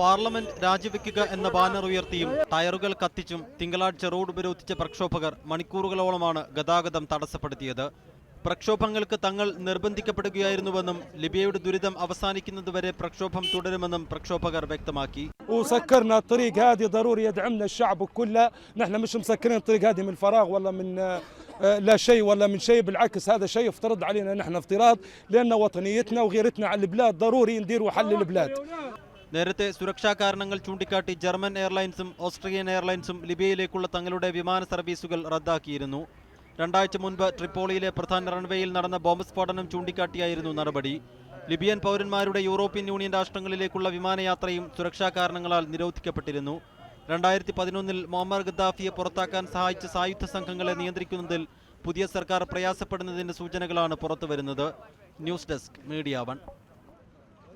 Parliament രാജിവെക്കുക എന്ന banner ഉയർത്തിയും ടയറുകൾ കത്തിച്ചും തിങ്കളാഴ്ച റോഡ് ഉപരോധിച്ച പ്രക്ഷോഭകർ മണിക്കൂറുകളോളമാണ് ഗതാഗതം തടസ്സപ്പെടുത്തിയത്. പ്രക്ഷോഭങ്ങൾക്ക് തങ്ങൾ നിർബന്ധിക്കപ്പെടുകയായിരുന്നുവെന്നും ലിബിയയുടെ ദുരിതം അവസാനിക്കുന്നതുവരെ പ്രക്ഷോഭം തുടരുമെന്നും പ്രക്ഷോഭകർ വ്യക്തമാക്കി. وسكرنا الطريق هذه ضروري يدعمنا الشعب كله، نحن مش مسكرين الطريق هذه من فراغ ولا من لا شيء ولا من شيء، بالعكس هذا شيء افترض علينا نحن افتراض لأن وطنيتنا وغيرتنا على البلاد ضروري نديروا حل البلاد. നേരത്തെ സുരക്ഷാ കാരണങ്ങൾ ചൂണ്ടിക്കാട്ടി ജർമ്മൻ എയർലൈൻസും ഓസ്ട്രിയൻ എയർലൈൻസും ലിബിയയിലേക്കുള്ള തങ്ങളുടെ വിമാന സർവീസുകൾ റദ്ദാക്കിയിരുന്നു. രണ്ടാഴ്ച മുൻപ് ട്രിപ്പോളിയിലെ പ്രധാന റൺവേയിൽ നടന്ന ബോംബ് സ്ഫോടനം ചൂണ്ടിക്കാട്ടിയായിരുന്നു നടപടി. ലിബിയൻ പൗരന്മാരുടെ യൂറോപ്യൻ യൂണിയൻ രാഷ്ട്രങ്ങളിലേക്കുള്ള വിമാനയാത്രയും സുരക്ഷാ കാരണങ്ങളാൽ നിരോധിക്കപ്പെട്ടിരുന്നു. 2011 മുഅമ്മർ ഗദ്ദാഫിയെ പുറത്താക്കാൻ സഹായിച്ച സായുധ സംഘങ്ങളെ നിയന്ത്രിക്കുന്നതിൽ പുതിയ സർക്കാർ പ്രയാസപ്പെടുന്നതിന്റെ സൂചനകളാണ് പുറത്തുവരുന്നത്. News desk media 1.